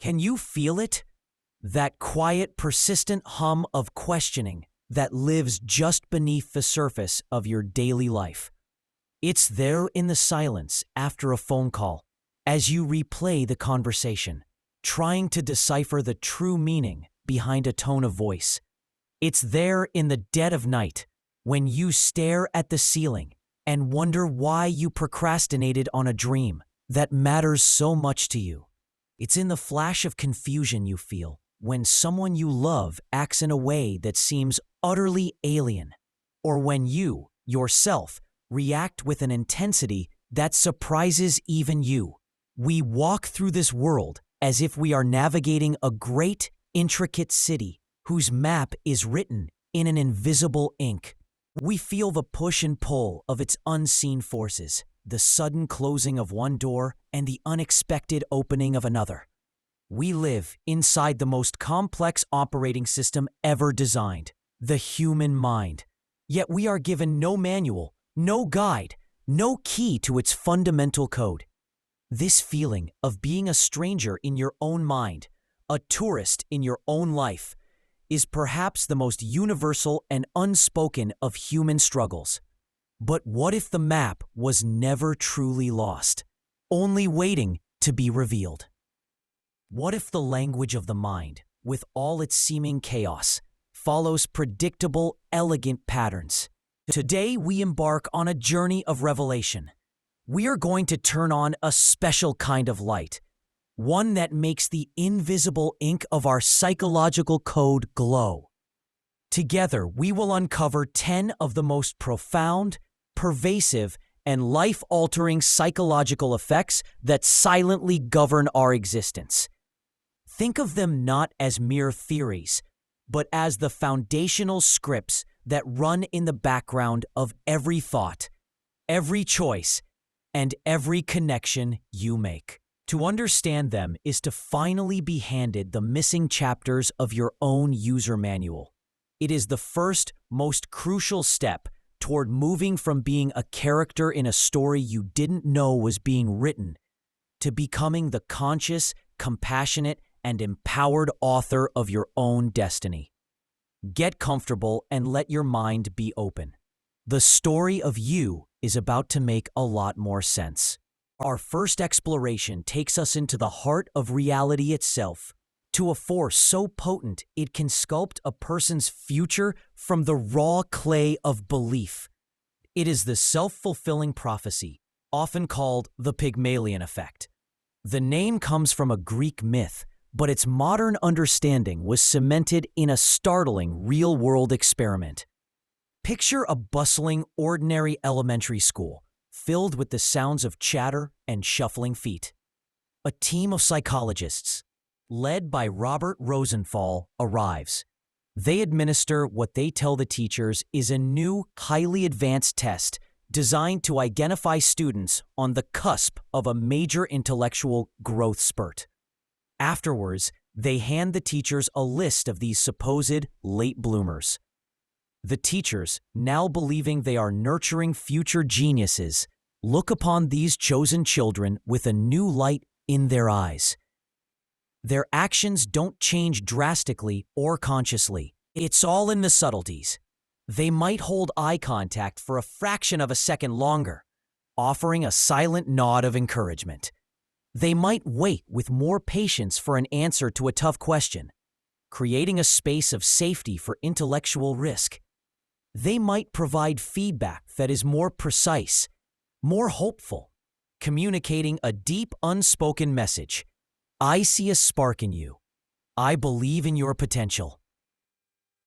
Can you feel it? That quiet, persistent hum of questioning that lives just beneath the surface of your daily life. It's there in the silence after a phone call, as you replay the conversation, trying to decipher the true meaning behind a tone of voice. It's there in the dead of night, when you stare at the ceiling and wonder why you procrastinated on a dream that matters so much to you. It's in the flash of confusion you feel when someone you love acts in a way that seems utterly alien, or when you, yourself, react with an intensity that surprises even you. We walk through this world as if we are navigating a great, intricate city whose map is written in an invisible ink. We feel the push and pull of its unseen forces, the sudden closing of one door and the unexpected opening of another. We live inside the most complex operating system ever designed, the human mind. Yet we are given no manual, no guide, no key to its fundamental code. This feeling of being a stranger in your own mind, a tourist in your own life, is perhaps the most universal and unspoken of human struggles. But what if the map was never truly lost, only waiting to be revealed? What if the language of the mind, with all its seeming chaos, follows predictable, elegant patterns? Today we embark on a journey of revelation. We are going to turn on a special kind of light, one that makes the invisible ink of our psychological code glow. Together, we will uncover 10 of the most profound, pervasive, and life-altering psychological effects that silently govern our existence. Think of them not as mere theories, but as the foundational scripts that run in the background of every thought, every choice, and every connection you make. To understand them is to finally be handed the missing chapters of your own user manual. It is the first, most crucial step toward moving from being a character in a story you didn't know was being written to becoming the conscious, compassionate, and empowered author of your own destiny. Get comfortable and let your mind be open. The story of you is about to make a lot more sense. Our first exploration takes us into the heart of reality itself, to a force so potent it can sculpt a person's future from the raw clay of belief. It is the self-fulfilling prophecy, often called the Pygmalion effect. The name comes from a Greek myth, but its modern understanding was cemented in a startling real-world experiment. Picture a bustling, ordinary elementary school, filled with the sounds of chatter and shuffling feet. A team of psychologists, led by Robert Rosenthal, arrives. They administer what they tell the teachers is a new, highly advanced test designed to identify students on the cusp of a major intellectual growth spurt. Afterwards, they hand the teachers a list of these supposed late bloomers. The teachers, now believing they are nurturing future geniuses, look upon these chosen children with a new light in their eyes. Their actions don't change drastically or consciously. It's all in the subtleties. They might hold eye contact for a fraction of a second longer, offering a silent nod of encouragement. They might wait with more patience for an answer to a tough question, creating a space of safety for intellectual risk. They might provide feedback that is more precise, more hopeful, communicating a deep, unspoken message. I see a spark in you. I believe in your potential.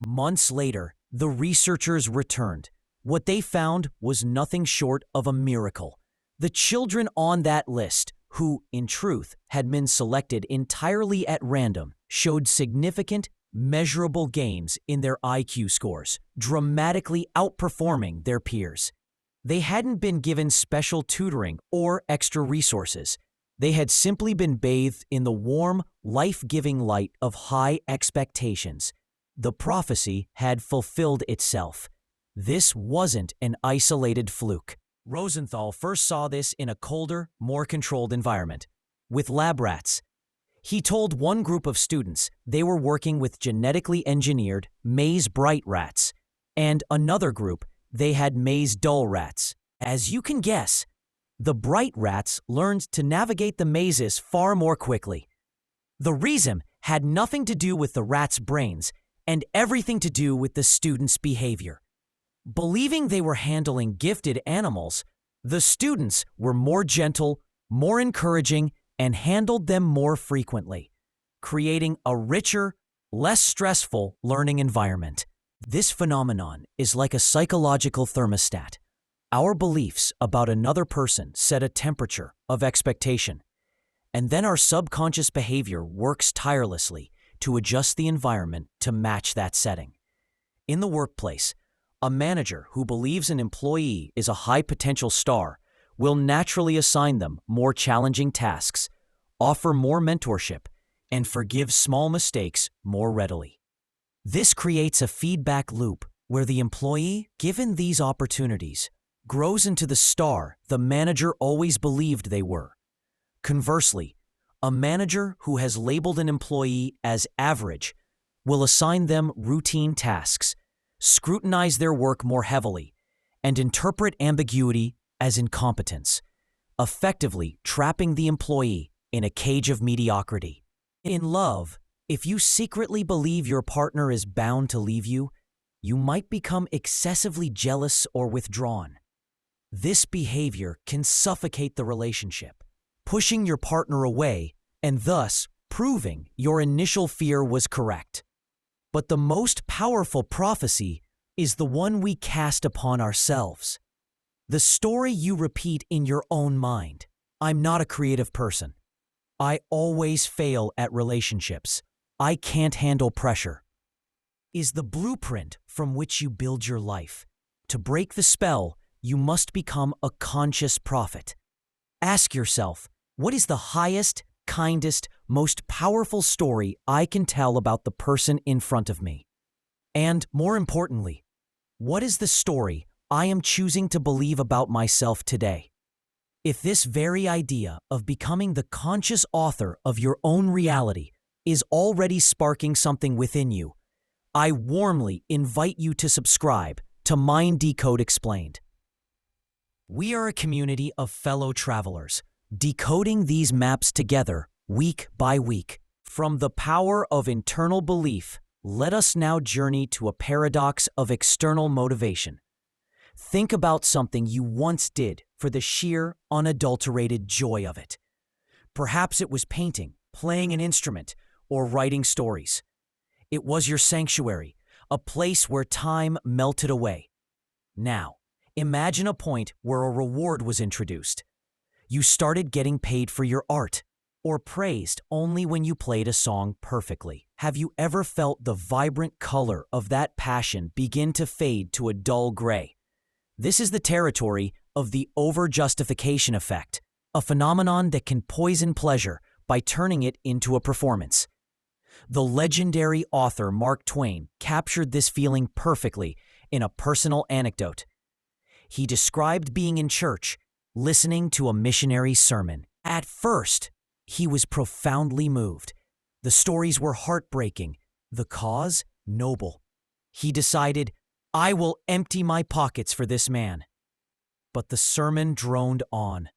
Months later, the researchers returned. What they found was nothing short of a miracle. The children on that list, who, in truth, had been selected entirely at random, showed significant, measurable gains in their IQ scores, dramatically outperforming their peers. They hadn't been given special tutoring or extra resources. They had simply been bathed in the warm, life-giving light of high expectations. The prophecy had fulfilled itself. This wasn't an isolated fluke. Rosenthal first saw this in a colder, more controlled environment, with lab rats. He told one group of students they were working with genetically engineered maize bright rats, and another group they had maize dull rats. As you can guess, the bright rats learned to navigate the mazes far more quickly. The reason had nothing to do with the rats' brains and everything to do with the students' behavior. Believing they were handling gifted animals, the students were more gentle, more encouraging, and handled them more frequently, creating a richer, less stressful learning environment. This phenomenon is like a psychological thermostat. Our beliefs about another person set a temperature of expectation, and then our subconscious behavior works tirelessly to adjust the environment to match that setting. In the workplace, a manager who believes an employee is a high-potential star will naturally assign them more challenging tasks, offer more mentorship, and forgive small mistakes more readily. This creates a feedback loop where the employee, given these opportunities, grows into the star the manager always believed they were. Conversely, a manager who has labeled an employee as average will assign them routine tasks, scrutinize their work more heavily, and interpret ambiguity as incompetence, effectively trapping the employee in a cage of mediocrity. In love, if you secretly believe your partner is bound to leave you, you might become excessively jealous or withdrawn. This behavior can suffocate the relationship, pushing your partner away and thus proving your initial fear was correct. But the most powerful prophecy is the one we cast upon ourselves. The story you repeat in your own mind. I'm not a creative person. I always fail at relationships. I can't handle pressure. Is the blueprint from which you build your life. To break the spell, you must become a conscious prophet. Ask yourself, what is the highest, kindest, most powerful story I can tell about the person in front of me? And more importantly, what is the story I am choosing to believe about myself today? If this very idea of becoming the conscious author of your own reality is already sparking something within you, I warmly invite you to subscribe to Mind Decode Explained. We are a community of fellow travelers, decoding these maps together week by week. From the power of internal belief, let us now journey to a paradox of external motivation. Think about something you once did for the sheer, unadulterated joy of it. Perhaps it was painting, playing an instrument, or writing stories. It was your sanctuary, a place where time melted away. Now, imagine a point where a reward was introduced. You started getting paid for your art, or praised only when you played a song perfectly. Have you ever felt the vibrant color of that passion begin to fade to a dull gray? This is the territory of the Over-Justification Effect, a phenomenon that can poison pleasure by turning it into a performance. The legendary author Mark Twain captured this feeling perfectly in a personal anecdote. He described being in church, listening to a missionary sermon. At first, he was profoundly moved. The stories were heartbreaking, the cause noble. He decided, I will empty my pockets for this man. But the sermon droned on.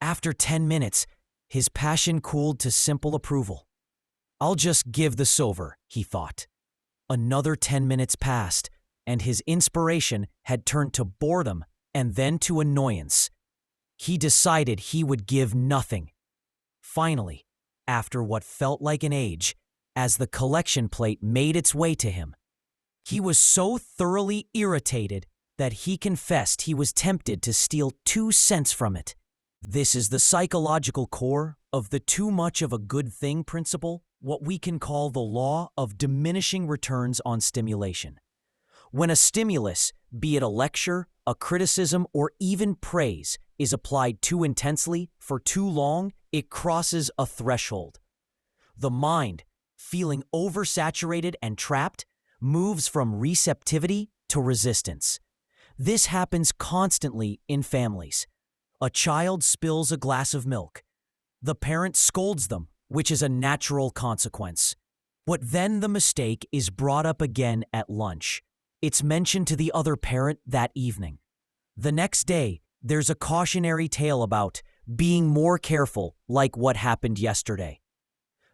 After 10 minutes, his passion cooled to simple approval. I'll just give this over, he thought. Another 10 minutes passed, and his inspiration had turned to boredom and then to annoyance. He decided he would give nothing. Finally, after what felt like an age, as the collection plate made its way to him, he was so thoroughly irritated that he confessed he was tempted to steal 2 cents from it. This is the psychological core of the too much of a good thing principle, what we can call the law of diminishing returns on stimulation. When a stimulus, be it a lecture, a criticism, or even praise, is applied too intensely for too long, it crosses a threshold. The mind, feeling oversaturated and trapped, moves from receptivity to resistance. This happens constantly in families. A child spills a glass of milk. The parent scolds them which is a natural consequence. But then the mistake is brought up again at lunch. It's mentioned to the other parent that evening. The next day, there's a cautionary tale about being more careful, like what happened yesterday.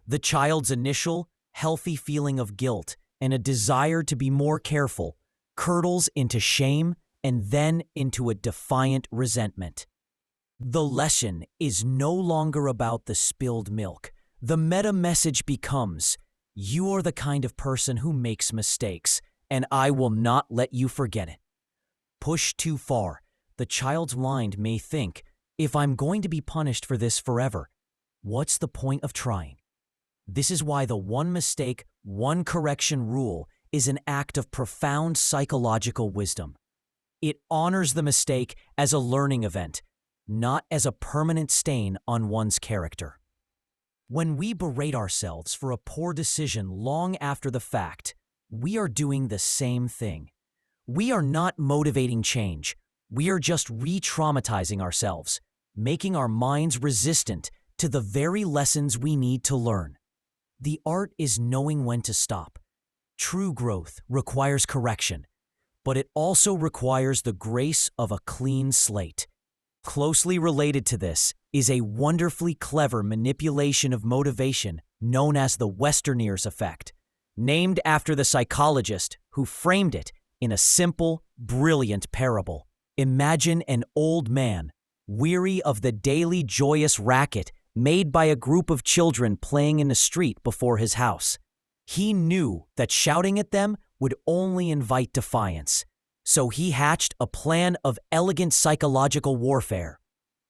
The child's initial, healthy feeling of guilt and a desire to be more careful curdles into shame and then into a defiant resentment. The lesson is no longer about the spilled milk. The meta message becomes, you are the kind of person who makes mistakes, and I will not let you forget it. Pushed too far, the child's mind may think, if I'm going to be punished for this forever, what's the point of trying? This is why the one mistake, one correction rule is an act of profound psychological wisdom. It honors the mistake as a learning event, not as a permanent stain on one's character. When we berate ourselves for a poor decision long after the fact, we are doing the same thing. We are not motivating change. We are just re-traumatizing ourselves, making our minds resistant to the very lessons we need to learn. The art is knowing when to stop. True growth requires correction, but it also requires the grace of a clean slate. Closely related to this is a wonderfully clever manipulation of motivation known as the Westerner's effect, named after the psychologist who framed it in a simple, brilliant parable. Imagine an old man, weary of the daily joyous racket made by a group of children playing in the street before his house. He knew that shouting at them would only invite defiance, so he hatched a plan of elegant psychological warfare.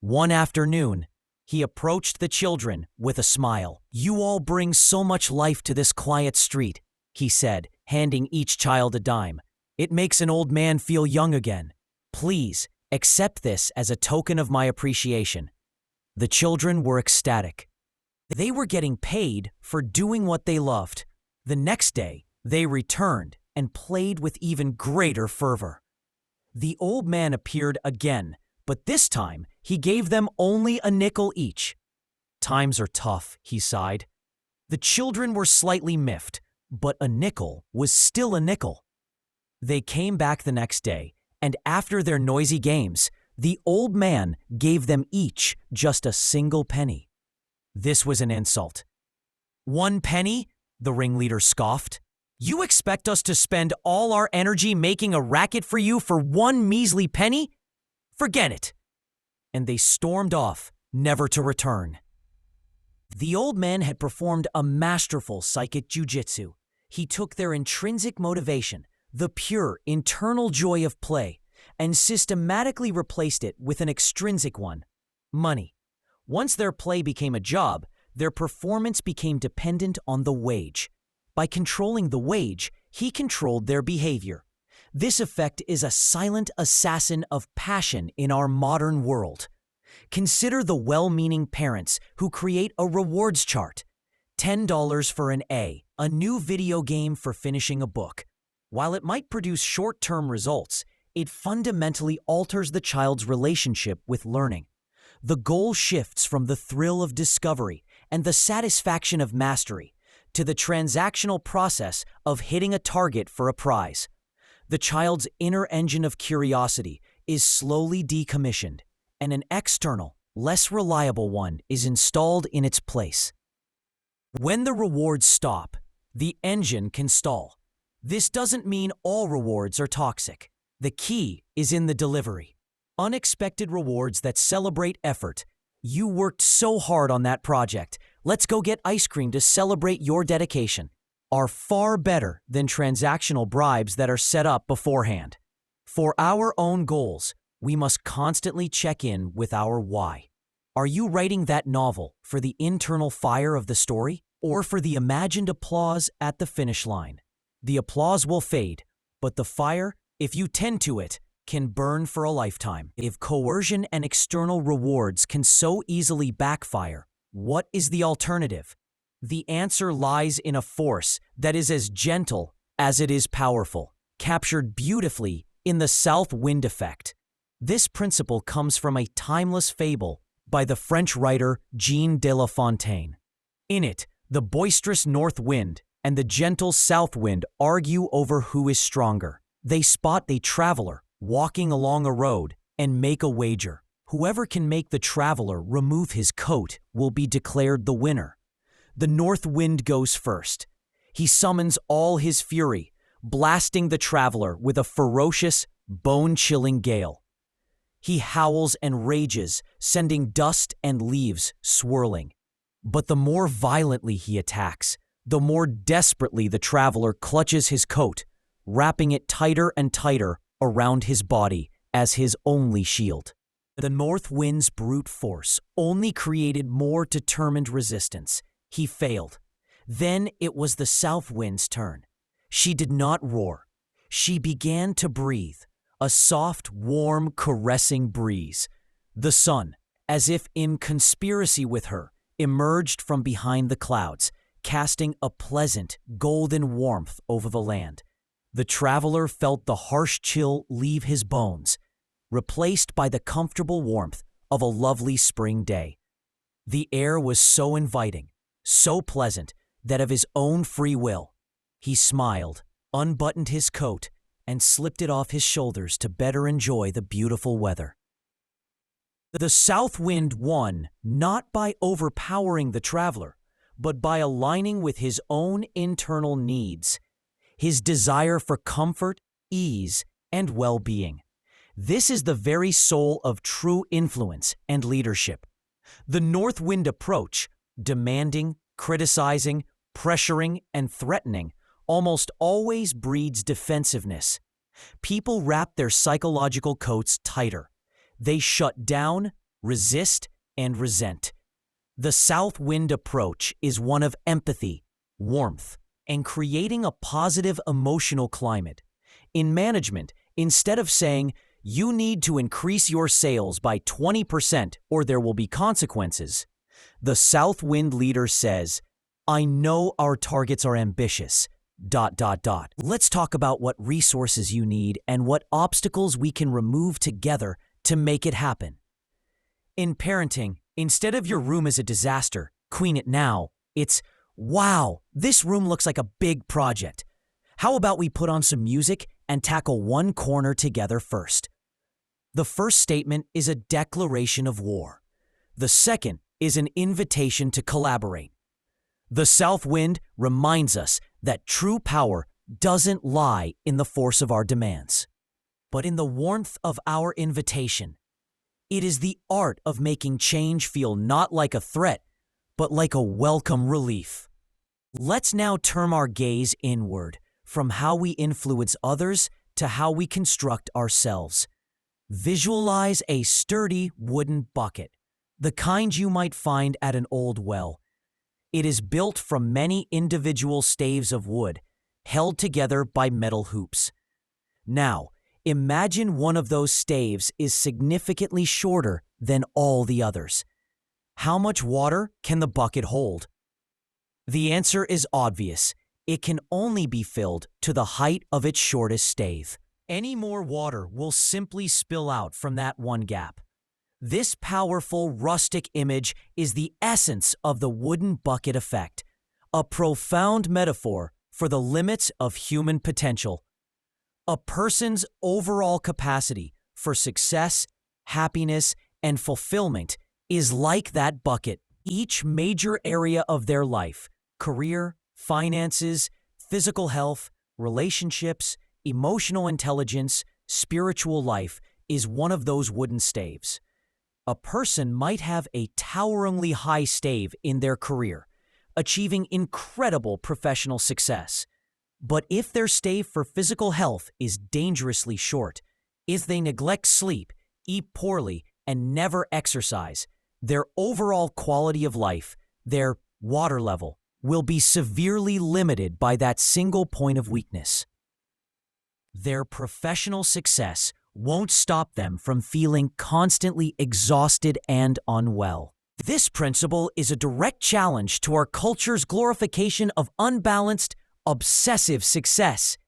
One afternoon, he approached the children with a smile. "You all bring so much life to this quiet street," he said, handing each child a dime. "It makes an old man feel young again. Please, accept this as a token of my appreciation." The children were ecstatic. They were getting paid for doing what they loved. The next day, they returned and played with even greater fervor. The old man appeared again, but this time he gave them only a nickel each. "Times are tough," he sighed. The children were slightly miffed, but a nickel was still a nickel. They came back the next day, and after their noisy games, the old man gave them each just a single penny. This was an insult. "1 penny?" the ringleader scoffed. "You expect us to spend all our energy making a racket for you for 1 measly penny? Forget it." And they stormed off, never to return. The old man had performed a masterful psychic jujitsu. He took their intrinsic motivation, the pure internal joy of play, and systematically replaced it with an extrinsic one, money. Once their play became a job, their performance became dependent on the wage. By controlling the wage, he controlled their behavior. This effect is a silent assassin of passion in our modern world. Consider the well-meaning parents who create a rewards chart. $10 for an A, a new video game for finishing a book. While it might produce short-term results, it fundamentally alters the child's relationship with learning. The goal shifts from the thrill of discovery and the satisfaction of mastery to the transactional process of hitting a target for a prize. The child's inner engine of curiosity is slowly decommissioned, and an external, less reliable one is installed in its place. When the rewards stop, the engine can stall. This doesn't mean all rewards are toxic. The key is in the delivery. Unexpected rewards that celebrate effort. "You worked so hard on that project. Let's go get ice cream to celebrate your dedication," are far better than transactional bribes that are set up beforehand. For our own goals, we must constantly check in with our why. Are you writing that novel for the internal fire of the story or for the imagined applause at the finish line? The applause will fade, but the fire, if you tend to it, can burn for a lifetime. If coercion and external rewards can so easily backfire, what is the alternative? The answer lies in a force that is as gentle as it is powerful, captured beautifully in the south wind effect. This principle comes from a timeless fable by the French writer Jean de La Fontaine. In it, the boisterous north wind and the gentle south wind argue over who is stronger. They spot a traveler walking along a road and make a wager. Whoever can make the traveler remove his coat will be declared the winner. The north wind goes first. He summons all his fury, blasting the traveler with a ferocious, bone-chilling gale. He howls and rages, sending dust and leaves swirling. But the more violently he attacks, the more desperately the traveler clutches his coat, wrapping it tighter and tighter around his body as his only shield. The north wind's brute force only created more determined resistance. He failed. Then it was the south wind's turn. She did not roar. She began to breathe, a soft, warm, caressing breeze. The sun, as if in conspiracy with her, emerged from behind the clouds, casting a pleasant, golden warmth over the land. The traveler felt the harsh chill leave his bones, replaced by the comfortable warmth of a lovely spring day. The air was so inviting, so pleasant, that of his own free will, he smiled, unbuttoned his coat, and slipped it off his shoulders to better enjoy the beautiful weather. The south wind won not by overpowering the traveler, but by aligning with his own internal needs, his desire for comfort, ease, and well-being. This is the very soul of true influence and leadership. The north wind approach, demanding, criticizing, pressuring, and threatening, almost always breeds defensiveness. People wrap their psychological coats tighter. They shut down, resist, and resent. The south wind approach is one of empathy, warmth, and creating a positive emotional climate. In management, instead of saying, "You need to increase your sales by 20% or there will be consequences," the south wind leader says, "I know our targets are ambitious, ... Let's talk about what resources you need and what obstacles we can remove together to make it happen." In parenting, instead of "Your room is a disaster, clean it now," it's, "Wow, this room looks like a big project. How about we put on some music and tackle one corner together first?" The first statement is a declaration of war. The second is an invitation to collaborate. The south wind reminds us that true power doesn't lie in the force of our demands, but in the warmth of our invitation. It is the art of making change feel not like a threat, but like a welcome relief. Let's now turn our gaze inward, from how we influence others to how we construct ourselves. Visualize a sturdy wooden bucket, the kind you might find at an old well. It is built from many individual staves of wood, held together by metal hoops. Now, imagine one of those staves is significantly shorter than all the others. How much water can the bucket hold? The answer is obvious. It can only be filled to the height of its shortest stave. Any more water will simply spill out from that one gap. This powerful rustic image is the essence of the wooden bucket effect, a profound metaphor for the limits of human potential. A person's overall capacity for success, happiness, and fulfillment is like that bucket. Each major area of their life, career, finances, physical health, relationships, emotional intelligence, spiritual life, is one of those wooden staves. A person might have a toweringly high stave in their career, achieving incredible professional success. But if their stave for physical health is dangerously short, if they neglect sleep, eat poorly, and never exercise, their overall quality of life, their water level, will be severely limited by that single point of weakness. Their professional success won't stop them from feeling constantly exhausted and unwell. This principle is a direct challenge to our culture's glorification of unbalanced, obsessive success.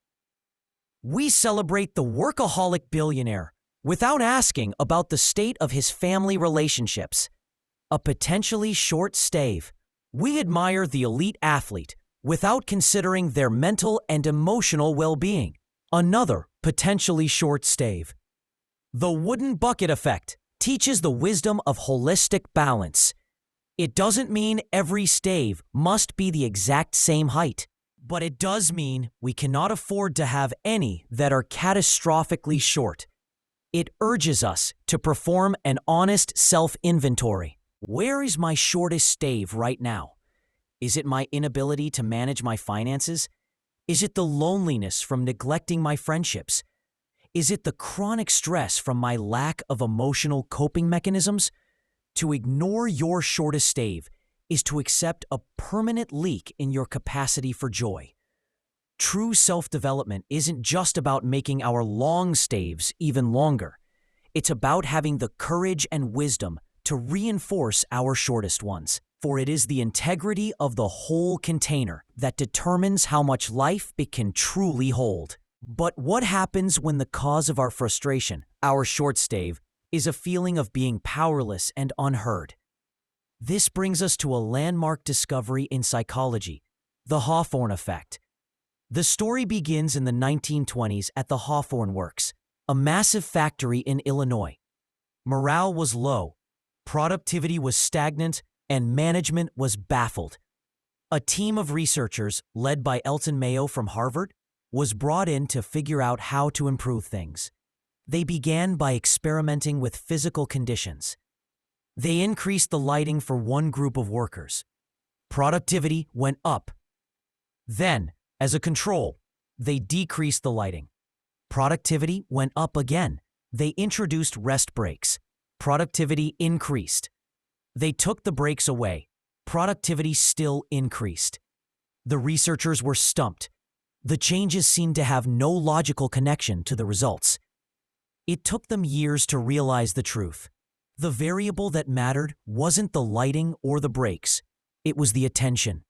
We celebrate the workaholic billionaire without asking about the state of his family relationships. A potentially short stave, We admire the elite athlete without considering their mental and emotional well-being. Another potentially short stave. The wooden bucket effect teaches the wisdom of holistic balance. It doesn't mean every stave must be the exact same height, but it does mean we cannot afford to have any that are catastrophically short. It urges us to perform an honest self-inventory. Where is my shortest stave right now? Is it my inability to manage my finances? Is it the loneliness from neglecting my friendships? Is it the chronic stress from my lack of emotional coping mechanisms? To ignore your shortest stave is to accept a permanent leak in your capacity for joy. True self-development isn't just about making our long staves even longer. It's about having the courage and wisdom to reinforce our shortest ones. For it is the integrity of the whole container that determines how much life it can truly hold. But what happens when the cause of our frustration, our short stave, is a feeling of being powerless and unheard? This brings us to a landmark discovery in psychology, the Hawthorne effect. The story begins in the 1920s at the Hawthorne Works, a massive factory in Illinois. Morale was low, productivity was stagnant, and management was baffled. A team of researchers, led by Elton Mayo from Harvard, was brought in to figure out how to improve things. They began by experimenting with physical conditions. They increased the lighting for one group of workers. Productivity went up. Then, as a control, they decreased the lighting. Productivity went up again. They introduced rest breaks. Productivity increased. They took the breaks away. Productivity still increased. The researchers were stumped. The changes seemed to have no logical connection to the results. It took them years to realize the truth. The variable that mattered wasn't the lighting or the breaks. It was the attention.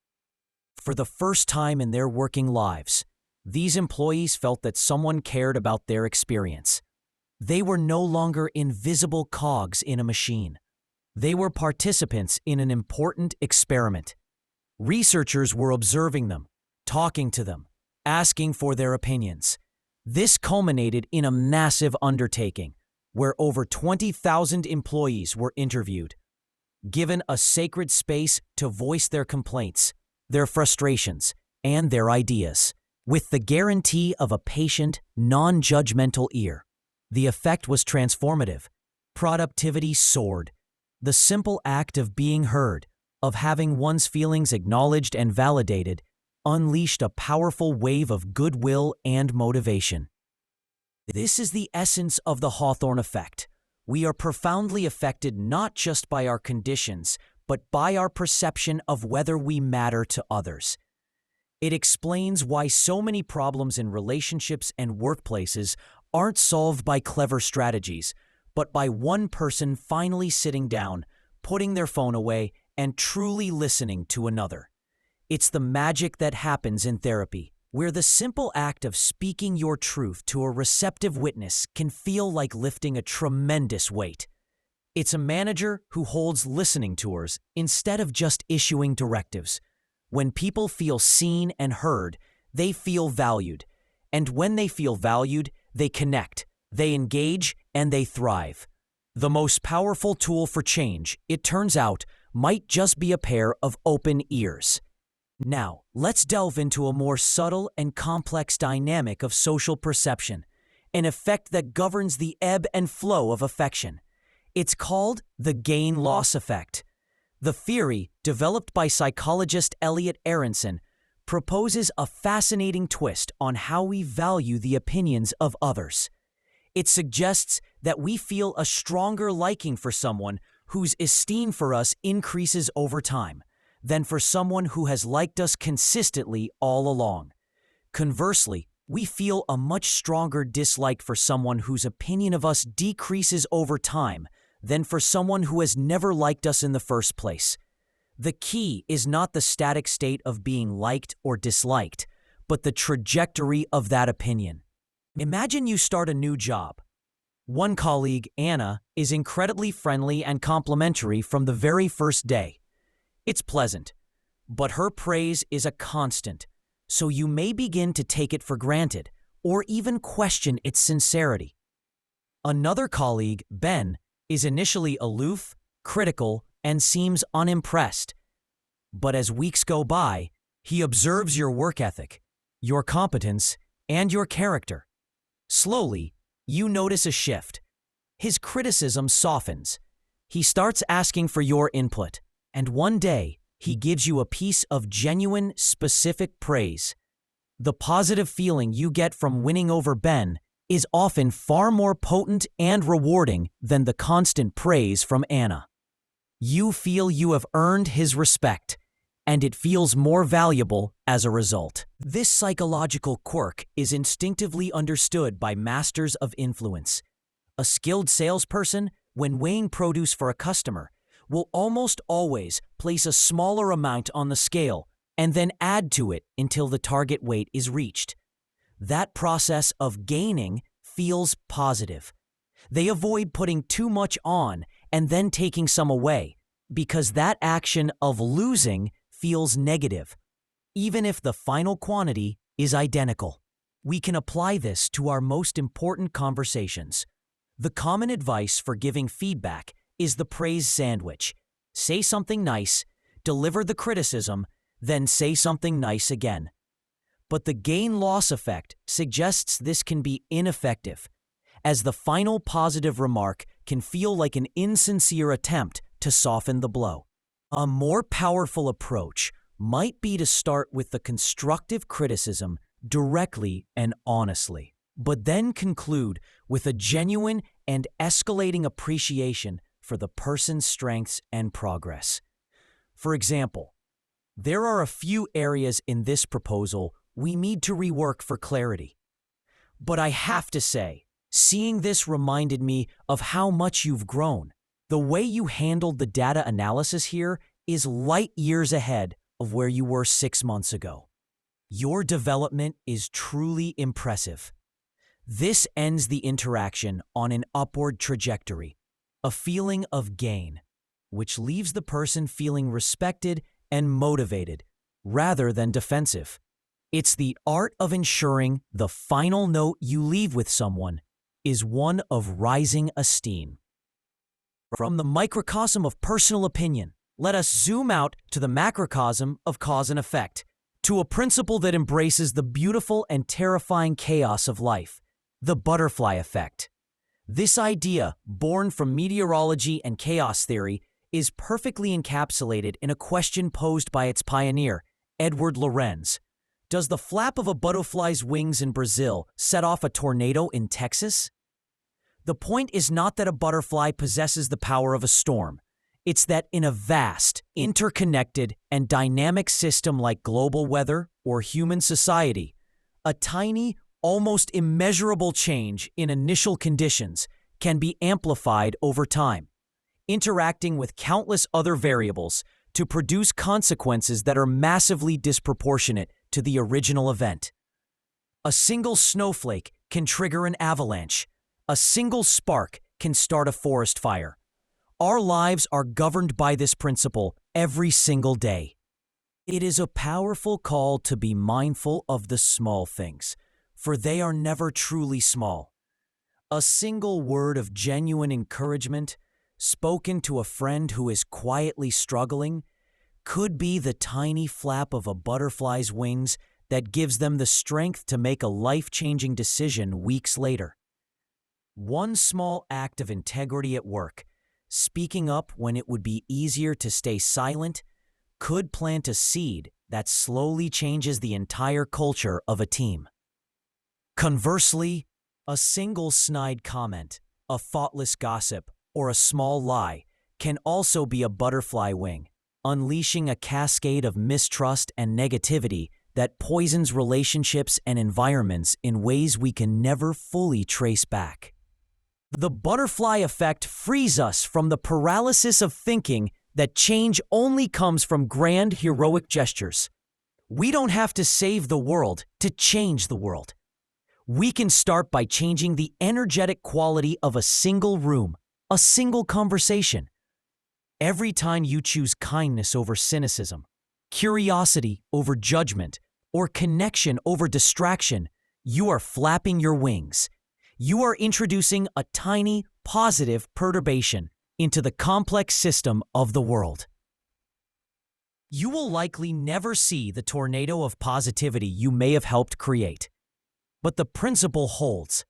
For the first time in their working lives, these employees felt that someone cared about their experience. They were no longer invisible cogs in a machine. They were participants in an important experiment. Researchers were observing them, talking to them, asking for their opinions. This culminated in a massive undertaking where over 20,000 employees were interviewed, given a sacred space to voice their complaints, their frustrations, and their ideas, with the guarantee of a patient, non-judgmental ear. The effect was transformative. Productivity soared. The simple act of being heard, of having one's feelings acknowledged and validated, unleashed a powerful wave of goodwill and motivation. This is the essence of the Hawthorne effect. We are profoundly affected not just by our conditions, but by our perception of whether we matter to others. It explains why so many problems in relationships and workplaces aren't solved by clever strategies, but by one person finally sitting down, putting their phone away, and truly listening to another. It's the magic that happens in therapy, where the simple act of speaking your truth to a receptive witness can feel like lifting a tremendous weight. It's a manager who holds listening tours instead of just issuing directives. When people feel seen and heard, they feel valued. And when they feel valued, they connect, they engage, and they thrive. The most powerful tool for change, it turns out, might just be a pair of open ears. Now, let's delve into a more subtle and complex dynamic of social perception, an effect that governs the ebb and flow of affection. It's called the gain-loss effect. The theory, developed by psychologist Elliot Aronson, proposes a fascinating twist on how we value the opinions of others. It suggests that we feel a stronger liking for someone whose esteem for us increases over time than for someone who has liked us consistently all along. Conversely, we feel a much stronger dislike for someone whose opinion of us decreases over time than for someone who has never liked us in the first place. The key is not the static state of being liked or disliked, but the trajectory of that opinion. Imagine you start a new job. One colleague, Anna, is incredibly friendly and complimentary from the very first day. It's pleasant. but her praise is a constant, so you may begin to take it for granted or even question its sincerity. Another colleague, Ben, is initially aloof, critical, and seems unimpressed. But as weeks go by, he observes your work ethic, your competence, and your character. Slowly, you notice a shift. His criticism softens. He starts asking for your input, and one day, he gives you a piece of genuine, specific praise. The positive feeling you get from winning over Ben is often far more potent and rewarding than the constant praise from Anna. You feel you have earned his respect, and it feels more valuable as a result. This psychological quirk is instinctively understood by masters of influence. A skilled salesperson, when weighing produce for a customer, will almost always place a smaller amount on the scale and then add to it until the target weight is reached. That process of gaining feels positive. They avoid putting too much on and then taking some away, because that action of losing feels negative, even if the final quantity is identical. We can apply this to our most important conversations. The common advice for giving feedback is the praise sandwich. Say something nice, deliver the criticism, then say something nice again. But the gain-loss effect suggests this can be ineffective, as the final positive remark can feel like an insincere attempt to soften the blow. A more powerful approach might be to start with the constructive criticism directly and honestly, but then conclude with a genuine and escalating appreciation for the person's strengths and progress. For example, there are a few areas in this proposal we need to rework for clarity. But I have to say, seeing this reminded me of how much you've grown. The way you handled the data analysis here is light years ahead of where you were 6 months ago. Your development is truly impressive. This ends the interaction on an upward trajectory, a feeling of gain, which leaves the person feeling respected and motivated rather than defensive. It's the art of ensuring the final note you leave with someone is one of rising esteem. From the microcosm of personal opinion, let us zoom out to the macrocosm of cause and effect, to a principle that embraces the beautiful and terrifying chaos of life, the butterfly effect. This idea, born from meteorology and chaos theory, is perfectly encapsulated in a question posed by its pioneer, Edward Lorenz. Does the flap of a butterfly's wings in Brazil set off a tornado in Texas? The point is not that a butterfly possesses the power of a storm. It's that in a vast, interconnected, and dynamic system like global weather or human society, a tiny, almost immeasurable change in initial conditions can be amplified over time, interacting with countless other variables to produce consequences that are massively disproportionate to the original event. A single snowflake can trigger an avalanche. A single spark can start a forest fire. Our lives are governed by this principle every single day. It is a powerful call to be mindful of the small things, for they are never truly small. A single word of genuine encouragement, spoken to a friend who is quietly struggling, could be the tiny flap of a butterfly's wings that gives them the strength to make a life-changing decision weeks later. One small act of integrity at work, speaking up when it would be easier to stay silent, could plant a seed that slowly changes the entire culture of a team. Conversely, a single snide comment, a thoughtless gossip, or a small lie can also be a butterfly wing, unleashing a cascade of mistrust and negativity that poisons relationships and environments in ways we can never fully trace back. The butterfly effect frees us from the paralysis of thinking that change only comes from grand heroic gestures. We don't have to save the world to change the world. We can start by changing the energetic quality of a single room, a single conversation. Every time you choose kindness over cynicism, curiosity over judgment, or connection over distraction, you are flapping your wings. You are introducing a tiny, positive perturbation into the complex system of the world. You will likely never see the tornado of positivity you may have helped create. But the principle holds.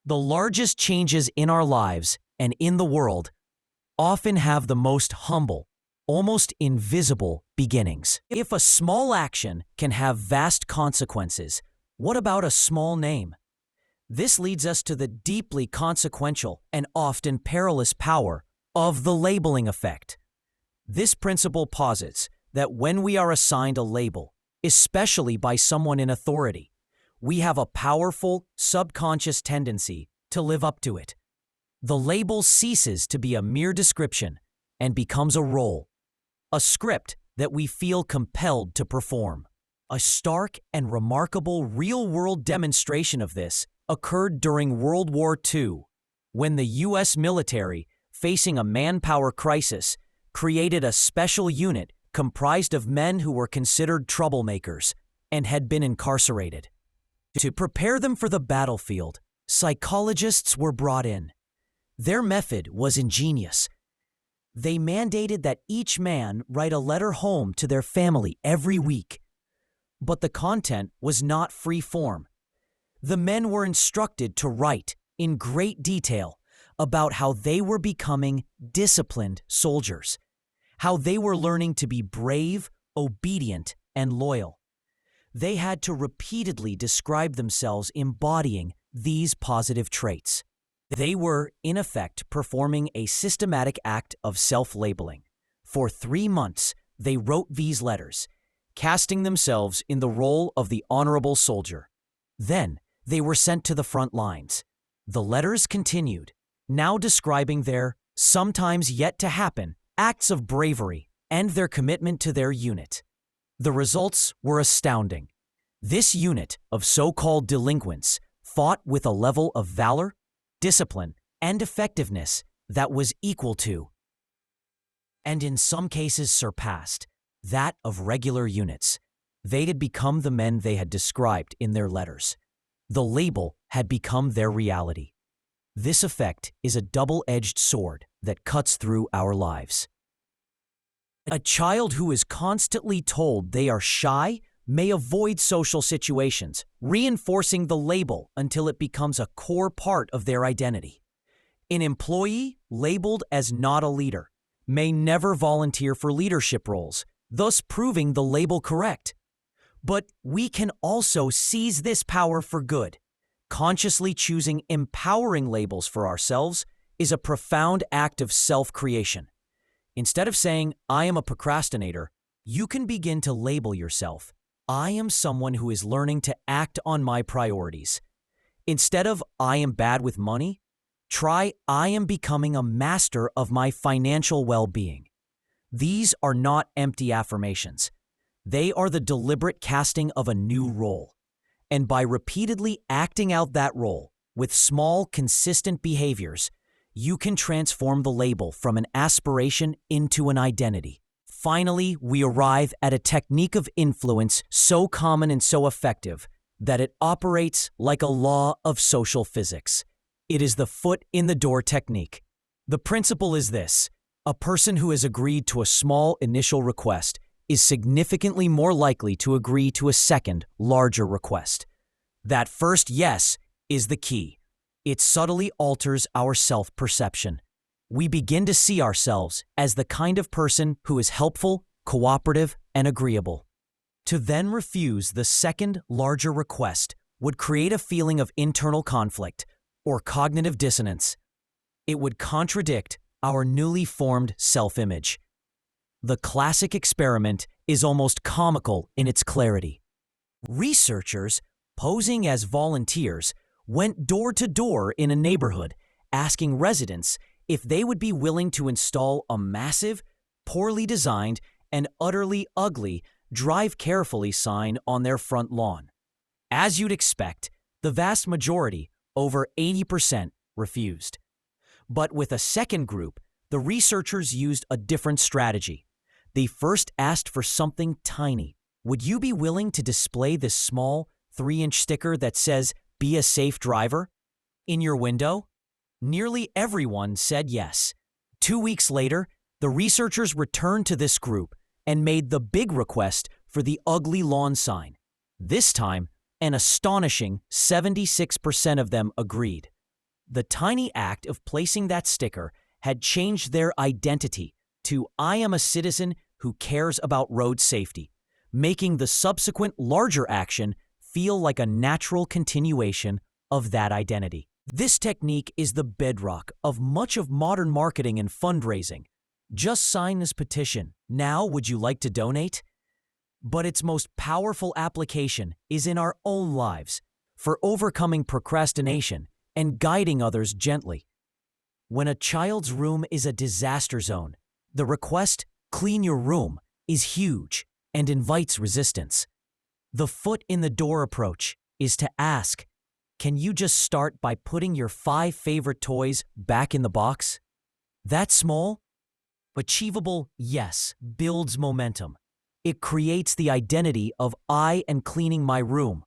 The largest changes in our lives and in the world often have the most humble, almost invisible beginnings. If a small action can have vast consequences, what about a small name? This leads us to the deeply consequential and often perilous power of the labeling effect. This principle posits that when we are assigned a label, especially by someone in authority, we have a powerful, subconscious tendency to live up to it. The label ceases to be a mere description and becomes a role, a script that we feel compelled to perform. A stark and remarkable real-world demonstration of this occurred during World War II, when the U.S. military, facing a manpower crisis, created a special unit comprised of men who were considered troublemakers and had been incarcerated. To prepare them for the battlefield, psychologists were brought in. Their method was ingenious. They mandated that each man write a letter home to their family every week. But the content was not free form. The men were instructed to write, in great detail, about how they were becoming disciplined soldiers, how they were learning to be brave, obedient, and loyal. They had to repeatedly describe themselves embodying these positive traits. They were, in effect, performing a systematic act of self-labeling. For 3 months, they wrote these letters, casting themselves in the role of the honorable soldier. Then, they were sent to the front lines. The letters continued, now describing their, sometimes yet to happen, acts of bravery and their commitment to their unit. The results were astounding. This unit of so-called delinquents fought with a level of valor, discipline, and effectiveness that was equal to, and in some cases surpassed, that of regular units. They had become the men they had described in their letters. The label had become their reality. This effect is a double-edged sword that cuts through our lives. A child who is constantly told they are shy may avoid social situations, reinforcing the label until it becomes a core part of their identity. An employee labeled as not a leader may never volunteer for leadership roles, thus proving the label correct. But we can also seize this power for good. Consciously choosing empowering labels for ourselves is a profound act of self-creation. Instead of saying, "I am a procrastinator," you can begin to label yourself, "I am someone who is learning to act on my priorities." Instead of, "I am bad with money," try, "I am becoming a master of my financial well-being." These are not empty affirmations. They are the deliberate casting of a new role. And by repeatedly acting out that role with small, consistent behaviors, you can transform the label from an aspiration into an identity. Finally, we arrive at a technique of influence so common and so effective that it operates like a law of social physics. It is the foot in the door technique. The principle is this: a person who has agreed to a small initial request is significantly more likely to agree to a second, larger request. That first yes is the key. It subtly alters our self-perception. We begin to see ourselves as the kind of person who is helpful, cooperative, and agreeable. To then refuse the second, larger request would create a feeling of internal conflict or cognitive dissonance. It would contradict our newly formed self-image. The classic experiment is almost comical in its clarity. Researchers, posing as volunteers, went door to door in a neighborhood, asking residents if they would be willing to install a massive, poorly designed, and utterly ugly "Drive carefully" sign on their front lawn. As you'd expect, the vast majority, over 80%, refused. But with a second group, the researchers used a different strategy. They first asked for something tiny. Would you be willing to display this small 3-inch sticker that says, "Be a safe driver," in your window? Nearly everyone said yes. 2 weeks later, the researchers returned to this group and made the big request for the ugly lawn sign. This time, an astonishing 76% of them agreed. The tiny act of placing that sticker had changed their identity to "I am a citizen who cares about road safety," making the subsequent larger action feel like a natural continuation of that identity. This technique is the bedrock of much of modern marketing and fundraising. Just sign this petition. Now, would you like to donate? But its most powerful application is in our own lives, for overcoming procrastination and guiding others gently. When a child's room is a disaster zone, the request, "Clean your room," is huge and invites resistance. The foot in the door approach is to ask, "Can you just start by putting your 5 favorite toys back in the box?" That small, achievable yes builds momentum. It creates the identity of "I am cleaning my room."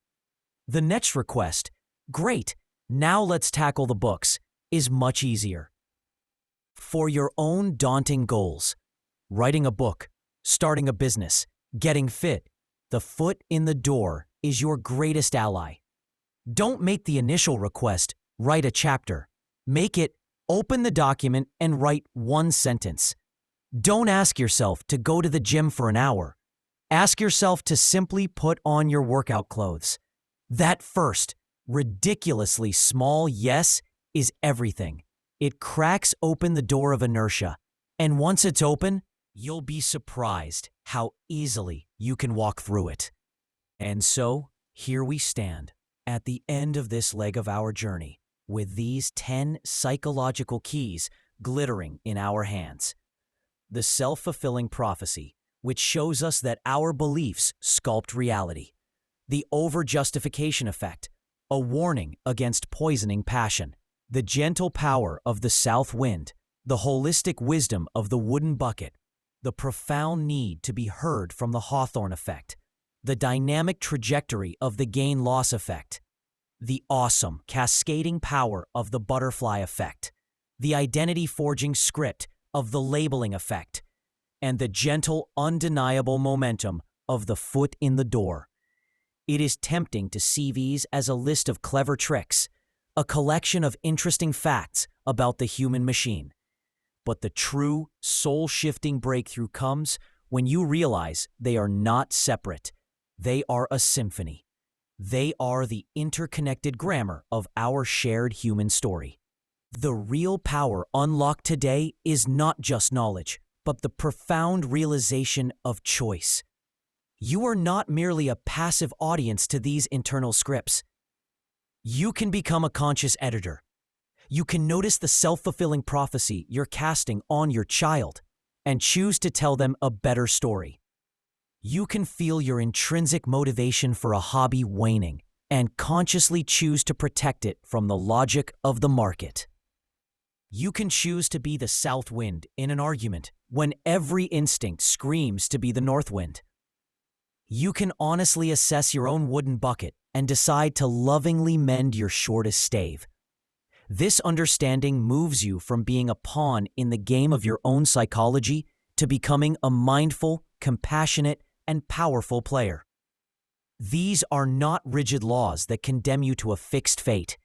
The next request, "Great, now let's tackle the books," is much easier. For your own daunting goals, writing a book, starting a business, getting fit, the foot in the door is your greatest ally. Don't make the initial request, "Write a chapter." Make it, "Open the document and write 1 sentence." Don't ask yourself to go to the gym for an hour. Ask yourself to simply put on your workout clothes. That first, ridiculously small yes is everything. It cracks open the door of inertia, and once it's open, you'll be surprised how easily you can walk through it. And so, here we stand, at the end of this leg of our journey, with these 10 psychological keys glittering in our hands. The self-fulfilling prophecy, which shows us that our beliefs sculpt reality. The over-justification effect, a warning against poisoning passion. The gentle power of the south wind, the holistic wisdom of the wooden bucket, the profound need to be heard from the Hawthorne effect, the dynamic trajectory of the gain-loss effect, the awesome, cascading power of the butterfly effect, the identity-forging script of the labeling effect, and the gentle, undeniable momentum of the foot in the door. It is tempting to see these as a list of clever tricks, a collection of interesting facts about the human machine. But the true, soul-shifting breakthrough comes when you realize they are not separate. They are a symphony. They are the interconnected grammar of our shared human story. The real power unlocked today is not just knowledge, but the profound realization of choice. You are not merely a passive audience to these internal scripts. You can become a conscious editor. You can notice the self-fulfilling prophecy you're casting on your child and choose to tell them a better story. You can feel your intrinsic motivation for a hobby waning and consciously choose to protect it from the logic of the market. You can choose to be the south wind in an argument when every instinct screams to be the north wind. You can honestly assess your own wooden bucket and decide to lovingly mend your shortest stave. This understanding moves you from being a pawn in the game of your own psychology to becoming a mindful, compassionate, and powerful player. These are not rigid laws that condemn you to a fixed fate.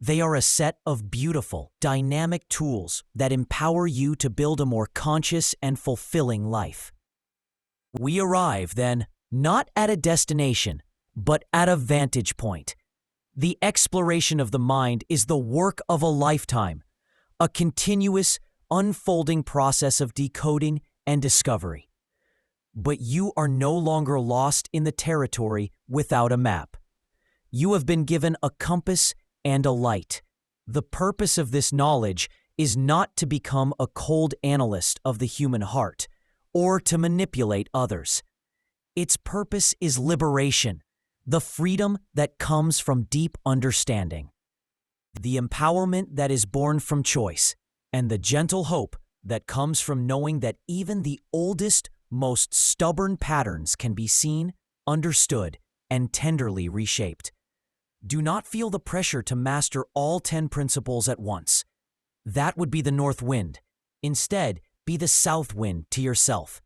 They are a set of beautiful, dynamic tools that empower you to build a more conscious and fulfilling life. We arrive, then, not at a destination, but at a vantage point. The exploration of the mind is the work of a lifetime, a continuous, unfolding process of decoding and discovery. But you are no longer lost in the territory without a map. You have been given a compass and a light. The purpose of this knowledge is not to become a cold analyst of the human heart or to manipulate others. Its purpose is liberation, the freedom that comes from deep understanding, the empowerment that is born from choice, and the gentle hope that comes from knowing that even the oldest, most stubborn patterns can be seen, understood, and tenderly reshaped. Do not feel the pressure to master all 10 principles at once. That would be the north wind. Instead, be the south wind to yourself.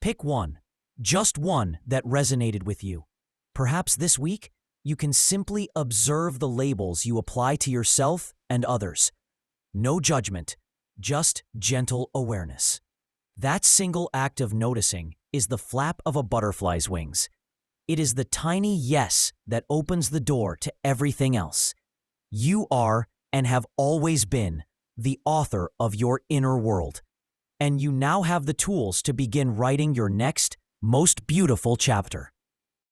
Pick one, just one that resonated with you. Perhaps this week, you can simply observe the labels you apply to yourself and others. No judgment, just gentle awareness. That single act of noticing is the flap of a butterfly's wings. It is the tiny yes that opens the door to everything else. You are, and have always been, the author of your inner world. And you now have the tools to begin writing your next, most beautiful chapter.